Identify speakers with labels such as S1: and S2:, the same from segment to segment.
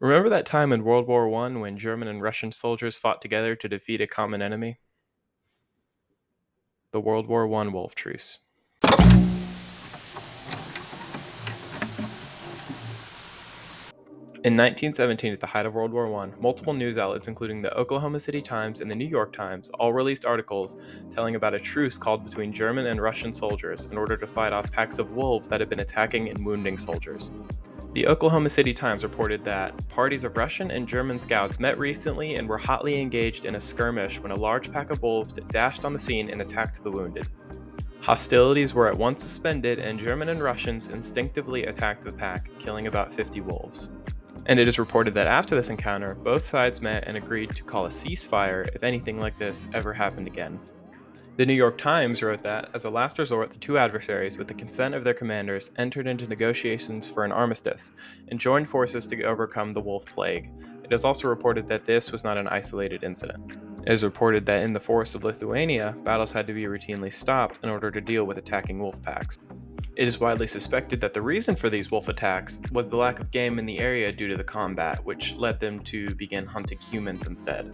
S1: Remember that time in World War I when German and Russian soldiers fought together to defeat a common enemy? The World War I Wolf Truce. In 1917, at the height of World War I, multiple news outlets, including the Oklahoma City Times and the New York Times, all released articles telling about a truce called between German and Russian soldiers in order to fight off packs of wolves that had been attacking and wounding soldiers. The Oklahoma City Times reported that parties of Russian and German scouts met recently and were hotly engaged in a skirmish when a large pack of wolves dashed on the scene and attacked the wounded. Hostilities were at once suspended, and German and Russians instinctively attacked the pack, killing about 50 wolves. And it is reported that after this encounter, both sides met and agreed to call a ceasefire if anything like this ever happened again. The New York Times wrote that, as a last resort, the two adversaries, with the consent of their commanders, entered into negotiations for an armistice and joined forces to overcome the wolf plague. It is also reported that this was not an isolated incident. It is reported that in the forests of Lithuania, battles had to be routinely stopped in order to deal with attacking wolf packs. It is widely suspected that the reason for these wolf attacks was the lack of game in the area due to the combat, which led them to begin hunting humans instead.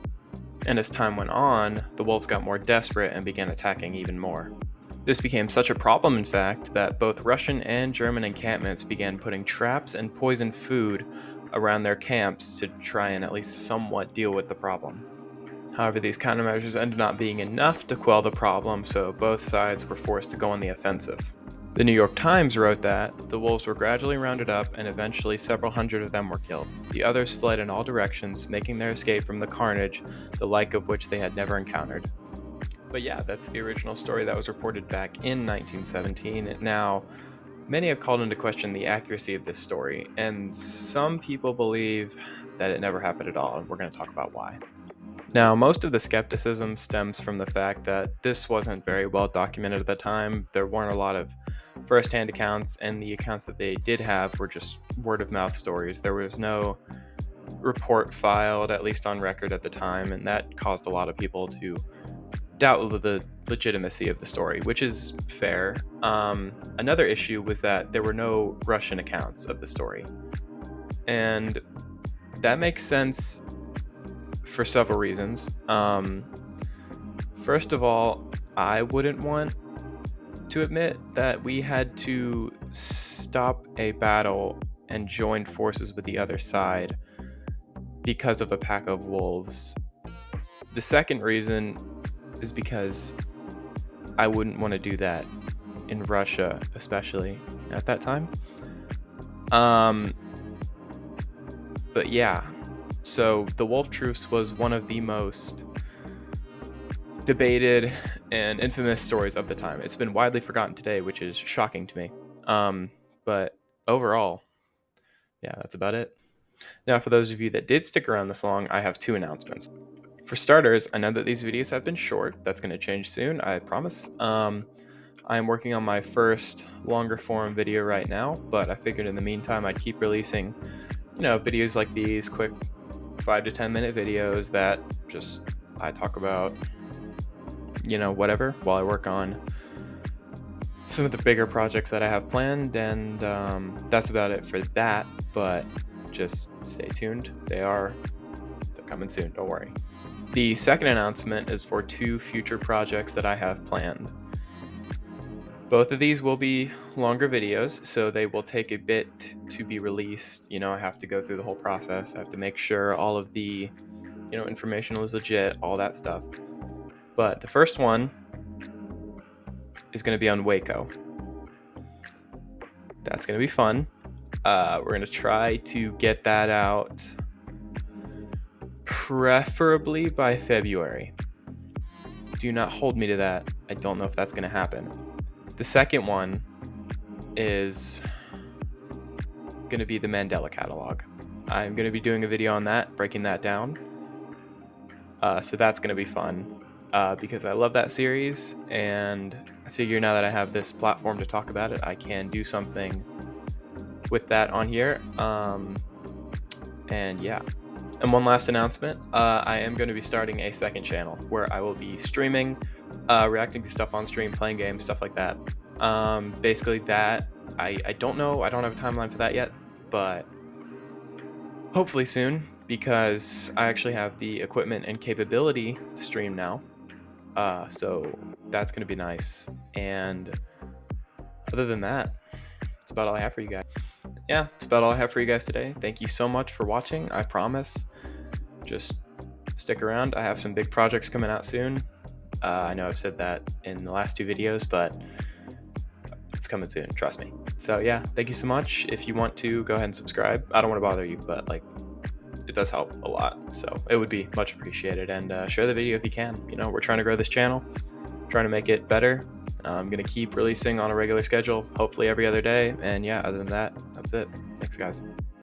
S1: And as time went on, the wolves got more desperate and began attacking even more. This became such a problem, in fact, that both Russian and German encampments began putting traps and poisoned food around their camps to try and at least somewhat deal with the problem. However, these countermeasures ended up not being enough to quell the problem, so both sides were forced to go on the offensive. The New York Times wrote that the wolves were gradually rounded up and eventually several hundred of them were killed. The others fled in all directions, making their escape from the carnage, the like of which they had never encountered. But yeah, that's the original story that was reported back in 1917. Now, many have called into question the accuracy of this story, and some people believe that it never happened at all, and we're going to talk about why. Now, most of the skepticism stems from the fact that this wasn't very well documented at the time. There weren't a lot of first-hand accounts, and the accounts that they did have were just word-of-mouth stories. There was no report filed, at least on record at the time, and that caused a lot of people to doubt the legitimacy of the story, which is fair. Another issue was that there were no Russian accounts of the story, and that makes sense for several reasons. First of all, I wouldn't want to admit that we had to stop a battle and join forces with the other side because of a pack of wolves. The second reason is because I wouldn't want to do that in Russia, especially at that time. But yeah, so the Wolf Truce was one of the most debated and infamous stories of the time. It's been widely forgotten today, which is shocking to me. But overall, yeah, that's about it. Now, for those of you that did stick around this long, I have two announcements. For starters, I know that these videos have been short. That's going to change soon, I promise. I'm working on my first longer form video right now, but I figured in the meantime I'd keep releasing, videos like these, quick 5 to 10 minute videos that just I talk about, whatever, while I work on some of the bigger projects that I have planned, and that's about it for that, but just stay tuned. They're coming soon, don't worry. The second announcement is for two future projects that I have planned. Both of these will be longer videos, so they will take a bit to be released. I have to go through the whole process. I have to make sure all of the, information is legit, all that stuff. But the first one is going to be on Waco. That's going to be fun. We're going to try to get that out preferably by February. Do not hold me to that. I don't know if that's going to happen. The second one is going to be the Mandela Catalog. I'm going to be doing a video on that, breaking that down. So that's going to be fun because I love that series, and I figure now that I have this platform to talk about it, I can do something with that on here. And yeah. And one last announcement, I am going to be starting a second channel where I will be streaming, reacting to stuff on stream, playing games, stuff like that. Basically that, I don't know, I don't have a timeline for that yet, but hopefully soon, because I actually have the equipment and capability to stream now. So that's going to be nice. And other than that, that's about all I have for you guys. Yeah, that's about all I have for you guys today. Thank you so much for watching. I promise. Just stick around. I have some big projects coming out soon. I know I've said that in the last two videos, but it's coming soon. Trust me. So yeah, thank you so much. If you want to, go ahead and subscribe. I don't want to bother you, but like, it does help a lot. So it would be much appreciated. And share the video if you can. You know, we're trying to grow this channel, trying to make it better. I'm going to keep releasing on a regular schedule, hopefully every other day. And yeah, other than that, that's it. Thanks, guys.